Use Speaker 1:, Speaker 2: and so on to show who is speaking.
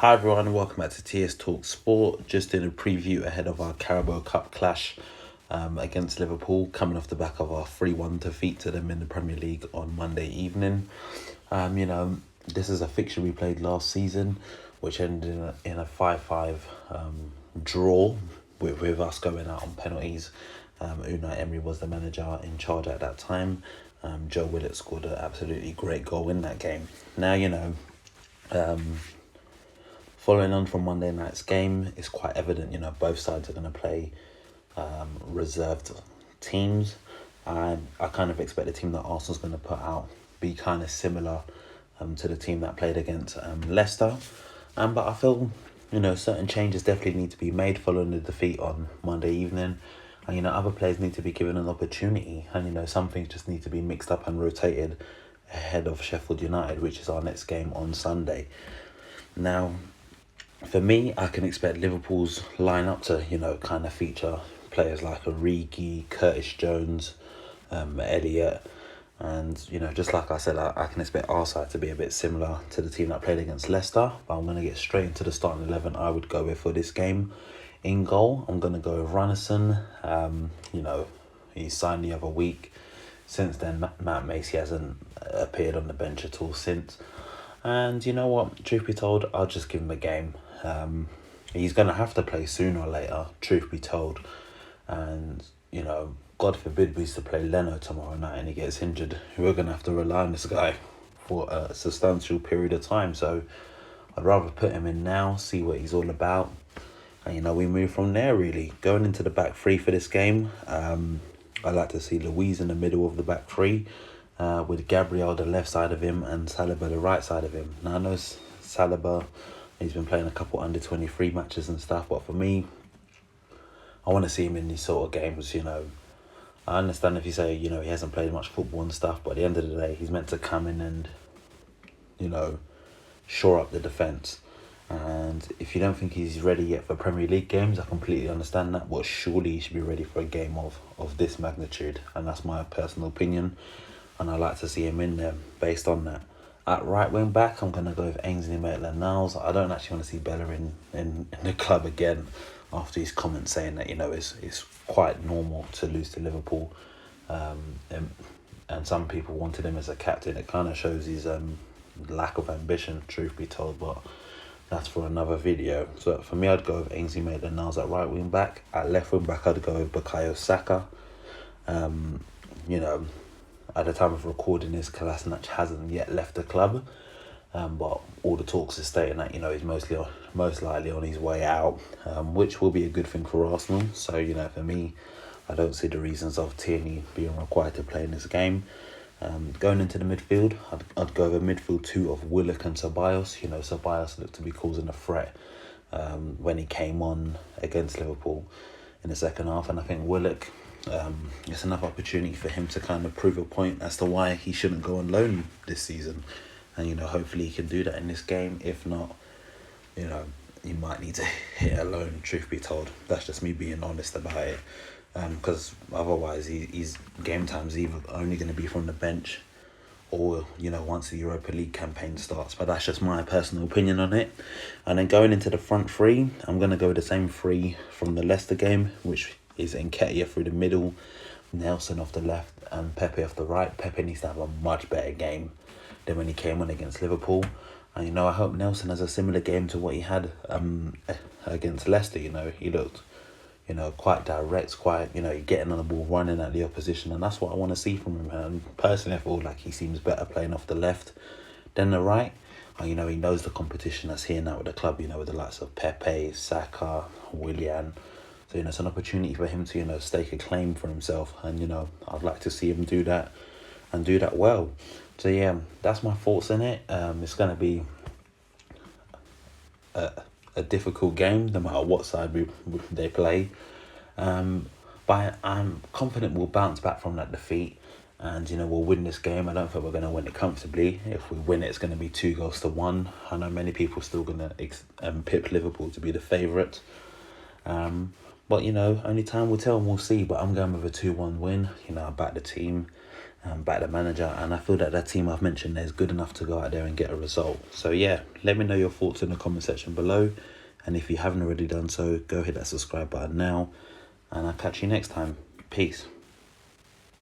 Speaker 1: Hi everyone, welcome back to TS Talk Sport. Just in a preview ahead of our Carabao Cup clash against Liverpool, coming off the back of our 3-1 defeat to them in the Premier League on Monday evening. This is a fixture we played last season, which ended in a 5-5 draw with us going out on penalties. Unai Emery was the manager in charge at that time. Joe Willock scored an absolutely great goal in that game. Now, following on from Monday night's game, it's quite evident, both sides are going to play reserved teams. And I kind of expect the team that Arsenal's going to put out be kind of similar to the team that played against Leicester. But I feel, certain changes definitely need to be made following the defeat on Monday evening. And, other players need to be given an opportunity. And, some things just need to be mixed up and rotated ahead of Sheffield United, which is our next game on Sunday. Now, for me, I can expect Liverpool's lineup to, kind of feature players like Origi, Curtis Jones, Elliott. And, just like I said, I can expect our side to be a bit similar to the team that played against Leicester. But I'm going to get straight into the starting 11 I would go with for this game. In goal, I'm going to go with Ranison. He signed the other week. Since then, Matt Macy hasn't appeared on the bench at all since. And you know what? Truth be told, I'll just give him a game. He's going to have to play sooner or later, truth be told. And, God forbid we used to play Leno tomorrow night and he gets injured. We're going to have to rely on this guy for a substantial period of time. So I'd rather put him in now, see what he's all about. And, we move from there, really. Going into the back three for this game, I'd like to see Luiz in the middle of the back three, with Gabriel the left side of him and Saliba the right side of him. Now, I know Saliba, he's been playing a couple under-23 matches and stuff, but for me, I want to see him in these sort of games, I understand if you say, he hasn't played much football and stuff, but at the end of the day, he's meant to come in and, shore up the defence. And if you don't think he's ready yet for Premier League games, I completely understand that, but surely he should be ready for a game of this magnitude, and that's my personal opinion. And I like to see him in there based on that. At right wing back, I'm going to go with Ainsley Maitland-Niles. I don't actually want to see Bella in the club again after his comments saying that, it's quite normal to lose to Liverpool. And some people wanted him as a captain. It kind of shows his lack of ambition, truth be told, but that's for another video. So for me, I'd go with Ainsley Maitland-Niles at right wing back. At left wing back, I'd go with Bukayo Saka. At the time of recording this, Kolasinac hasn't yet left the club, but all the talks are stating that he's most likely on his way out, which will be a good thing for Arsenal. So for me, I don't see the reasons of Tierney being required to play in this game. Going into the midfield, I'd go with a midfield two of Willock and Ceballos. Ceballos looked to be causing a threat when he came on against Liverpool in the second half, and I think Willock, it's enough opportunity for him to kind of prove a point as to why he shouldn't go on loan this season. And, hopefully he can do that in this game. If not, he might need to hit a loan, truth be told. That's just me being honest about it. Because otherwise his game time's either only going to be from the bench or, once the Europa League campaign starts. But that's just my personal opinion on it. And then going into the front three, I'm going to go with the same three from the Leicester game, which is Nketiah through the middle, Nelson off the left and Pepe off the right. Pepe needs to have a much better game than when he came on against Liverpool. And, I hope Nelson has a similar game to what he had against Leicester. He looked, quite direct, quite, getting on the ball, running at the opposition. And that's what I want to see from him. And personally, I feel like he seems better playing off the left than the right. And, he knows the competition that's here now with the club, with the likes of Pepe, Saka, Willian. So, it's an opportunity for him to, stake a claim for himself. And, I'd like to see him do that and do that well. So, yeah, that's my thoughts in it. It's going to be a difficult game, no matter what side they play. But I'm confident we'll bounce back from that defeat. And, we'll win this game. I don't think we're going to win it comfortably. If we win it, it's going to be 2-1. I know many people are still going to pip Liverpool to be the favourite. But, only time will tell and we'll see. But I'm going with a 2-1 win. I back the team. back the manager, and I feel that that team I've mentioned there is good enough to go out there and get a result. So yeah, let me know your thoughts in the comment section below, and if you haven't already done so, go hit that subscribe button now, and I'll catch you next time. Peace.